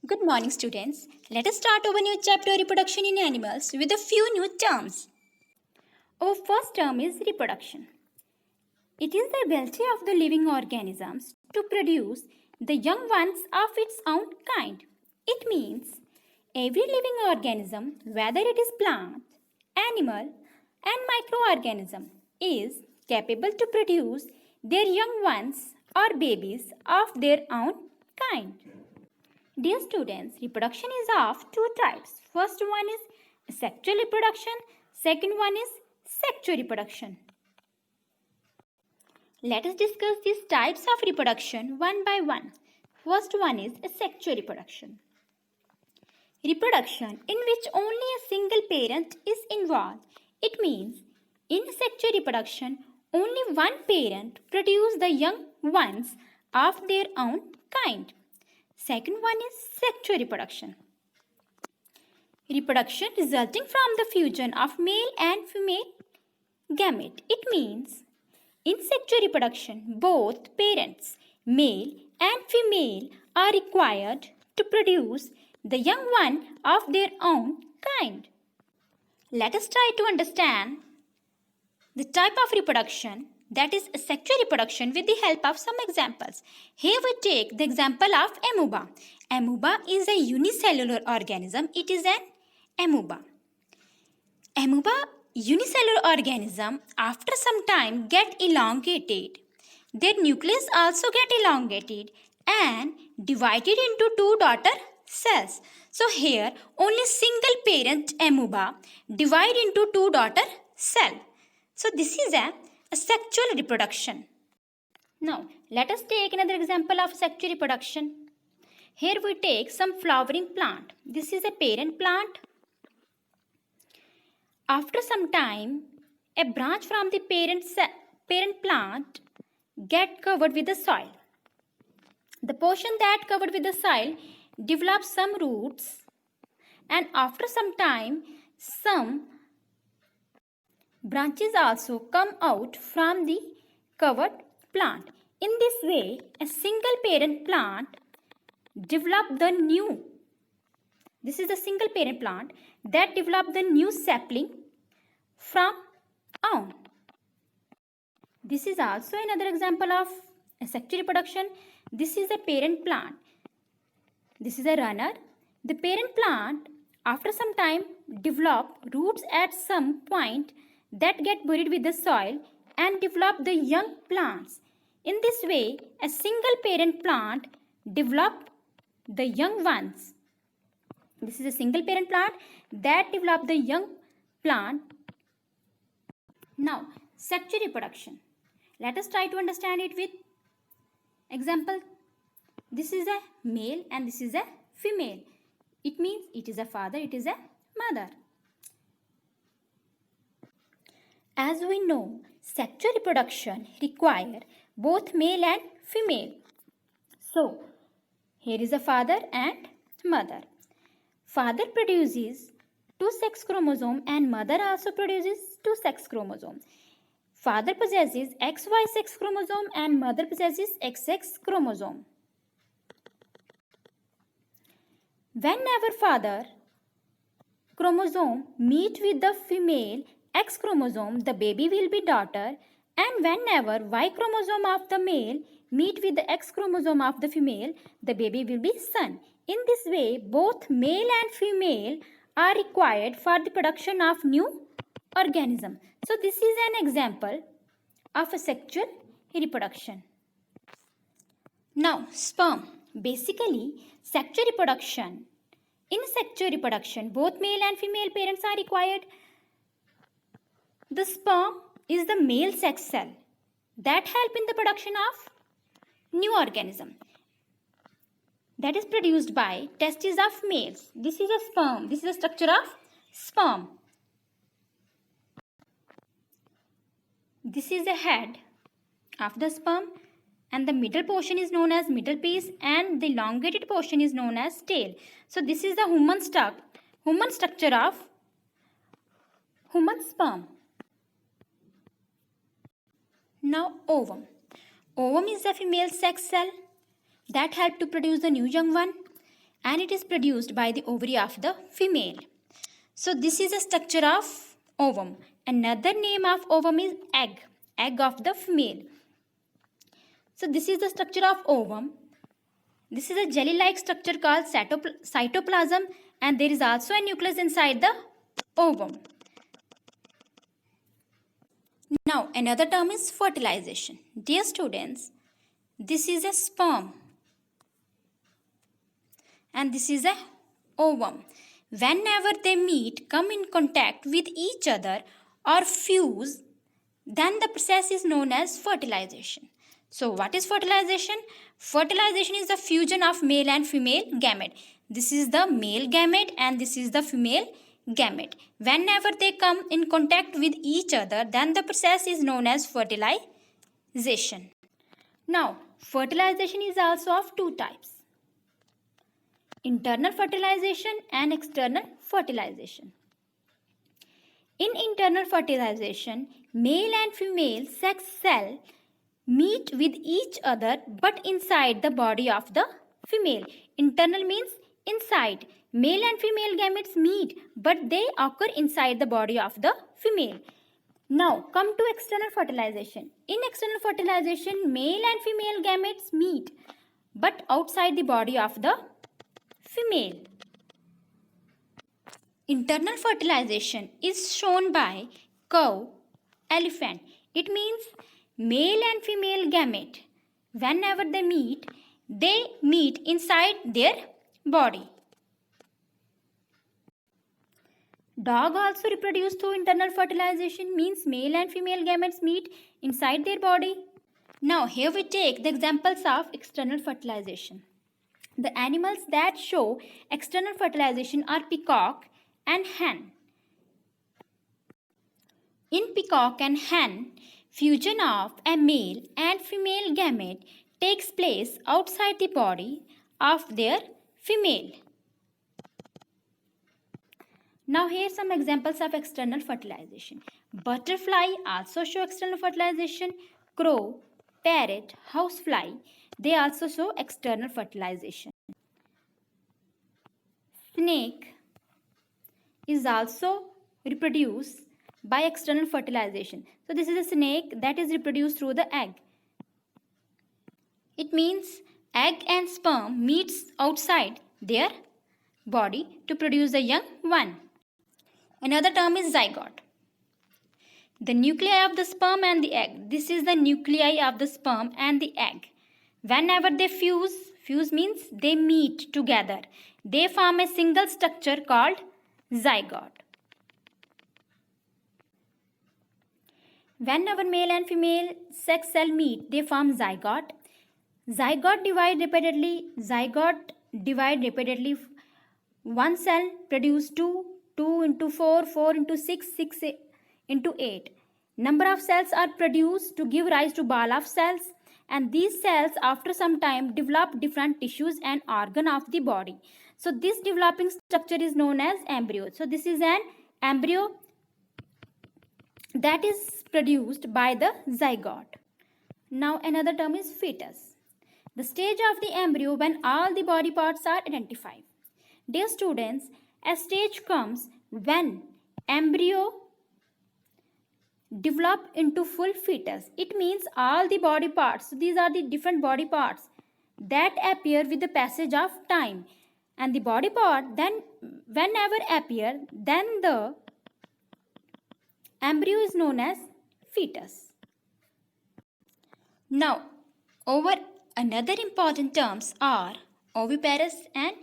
Good morning, students. Let us start our new chapter Reproduction in Animals with a few new terms. Our first term is reproduction. It is the ability of the living organisms to produce the young ones of its own kind. It means every living organism, whether it is plant, animal, and microorganism, is capable to produce their young ones or babies of their own kind. Dear students, reproduction is of two types. First one is sexual reproduction, second one is sexual reproduction. Let us discuss these types of reproduction one by one. First one is sexual reproduction. Reproduction in which only a single parent is involved. It means in sexual reproduction, only one parent produces the young ones of their own kind. Second one is sexual reproduction. Reproduction resulting from the fusion of male and female gamete. It means in sexual reproduction, both parents, male and female, are required to produce the young one of their own kind. Let us try to understand the type of reproduction, that is sexual reproduction, with the help of some examples. Here we take the example of amoeba. Amoeba is a unicellular organism. It is an amoeba. Amoeba unicellular organism after some time get elongated. Their nucleus also get elongated and divided into two daughter cells. So here only single parent amoeba divide into two daughter cell. So this is a sexual reproduction. Now let us take another example of sexual reproduction. Here we take some flowering plant. This is a parent plant. After some time, a branch from the parent plant get covered with the soil. The portion that covered with the soil develops some roots, and after some time, some branches also come out from the covered plant. In this way, a single parent plant develop the new. This is the single parent plant that develop the new sapling from on. This is also another example of sexual reproduction. This is a parent plant. This is a runner. The parent plant after some time develop roots at some point that get buried with the soil and develop the young plants. In this way, a single parent plant develop the young ones. This is a single parent plant that develop the young plant. Now, sexual reproduction. Let us try to understand it with example. This is a male and this is a female. It means it is a father, it is a mother. As we know, sexual reproduction require both male and female. So, here is a father and mother. Father produces two sex chromosomes and mother also produces two sex chromosomes. Father possesses XY sex chromosome and mother possesses XX chromosome. Whenever father chromosome meet with the female X chromosome, the baby will be daughter, and whenever Y chromosome of the male meet with the X chromosome of the female, the baby will be son. In this way, both male and female are required for the production of new organism. So this is an example of a sexual reproduction. Now, sperm. Basically, sexual reproduction. In sexual reproduction, both male and female parents are required. The sperm is the male sex cell that help in the production of new organism that is produced by testes of males. This is a sperm. This is the structure of sperm. This is the head of the sperm, and the middle portion is known as middle piece and the elongated portion is known as tail. So this is the human structure of human sperm. Now ovum. Ovum is the female sex cell that help to produce the new young one. and it is produced by the ovary of the female. So this is the structure of ovum. Another name of ovum is egg, egg of the female. So this is the structure of ovum. This is a jelly-like structure called cytoplasm, and there is also a nucleus inside the ovum. Now another term is fertilization. Dear students, this is a sperm and this is a ovum. Whenever they meet, come in contact with each other or fuse, then the process is known as fertilization. So what is fertilization? Fertilization is the fusion of male and female gamete. This is the male gamete and this is the female gamete. Whenever they come in contact with each other, then the process is known as fertilization. Now, fertilization is also of two types: internal fertilization and external fertilization. In internal fertilization, male and female sex cell meet with each other but inside the body of the female. Internal means inside. Male and female gametes meet but they occur inside the body of the female. Now come to external fertilization. In external fertilization, male and female gametes meet but outside the body of the female. Internal fertilization is shown by cow, elephant. It means male and female gamete, whenever they meet inside their body. Dog also reproduce through internal fertilization, means male and female gametes meet inside their body. Now here we take the examples of external fertilization. The animals that show external fertilization are peacock and hen. In peacock and hen, fusion of a male and female gamete takes place outside the body of their female. Now here are some examples of external fertilization. Butterfly also show external fertilization. Crow, parrot, housefly, they also show external fertilization. Snake is also reproduced by external fertilization. So this is a snake that is reproduced through the egg. It means egg and sperm meets outside their body to produce the young one. Another term is zygote. The nuclei of the sperm and the egg. This is the nuclei of the sperm and the egg. Whenever they fuse means they meet together. They form a single structure called zygote. Whenever male and female sex cell meet, they form zygote. Zygote divide repeatedly. One cell produce 2 into 4, 4 into 6, 6 into 8. Number of cells are produced to give rise to ball of cells, and these cells after some time develop different tissues and organ of the body. So this developing structure is known as embryo. So this is an embryo that is produced by the zygote. Now another term is fetus. The stage of the embryo when all the body parts are identified. Dear students, a stage comes when embryo develop into full fetus. It means all the body parts, these are the different body parts that appear with the passage of time, and the body part then whenever appear, then the embryo is known as fetus. Now over another important terms are oviparous and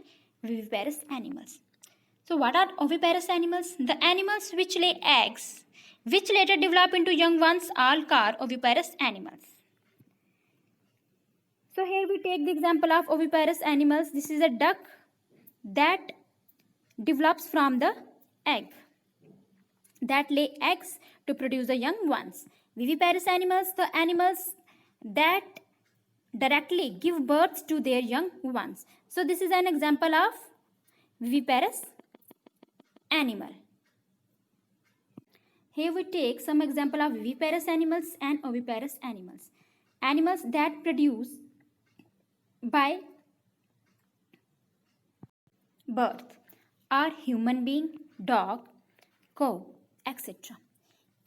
viviparous animals. So what are oviparous animals? The animals which lay eggs which later develop into young ones are called oviparous animals. So here we take the example of oviparous animals. This is a duck that develops from the egg, that lay eggs to produce the young ones. Viviparous animals, the animals that directly give birth to their young ones. So this is an example of viviparous animal. Here we take some example of viviparous animals and oviparous animals. Animals that produce by birth are human being, dog, cow, etc.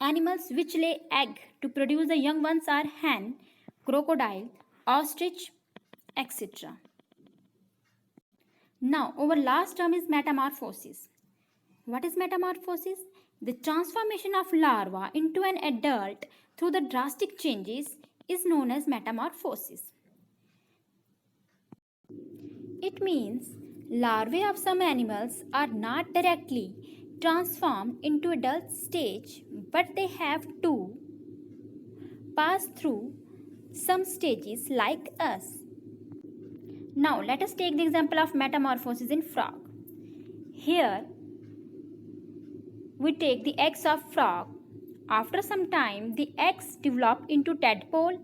Animals which lay egg to produce the young ones are hen, crocodile, ostrich, etc. Now, our last term is metamorphosis. What is metamorphosis? The transformation of larva into an adult through the drastic changes is known as metamorphosis. It means larvae of some animals are not directly transformed into adult stage, but they have to pass through some stages like us. Now let us take the example of metamorphosis in frog. Here we take the eggs of frog. After some time, the eggs develop into tadpole,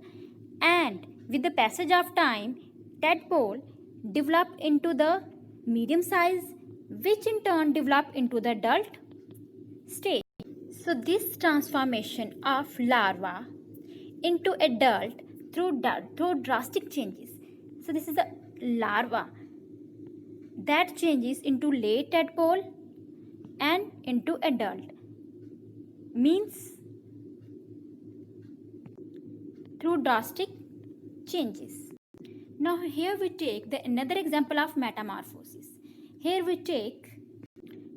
and with the passage of time, tadpole develop into the medium size, which in turn develop into the adult stage. So this transformation of larva into adult through drastic changes. So this is the larva that changes into late tadpole and into adult, means through drastic changes. Now here we take another example of metamorphosis. Here we take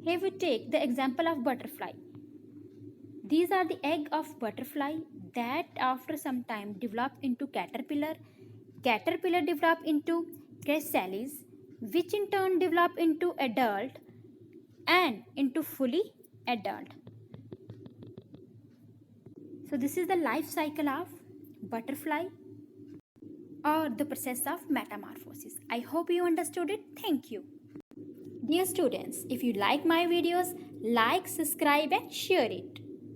the example of butterfly. These are the egg of butterfly that after some time develop into caterpillar. Caterpillar develop into chrysalis, which in turn develop into adult and into fully adult. So this is the life cycle of butterfly or the process of metamorphosis. I hope you understood it. Thank you. Dear students, if you like my videos, like, subscribe and share it.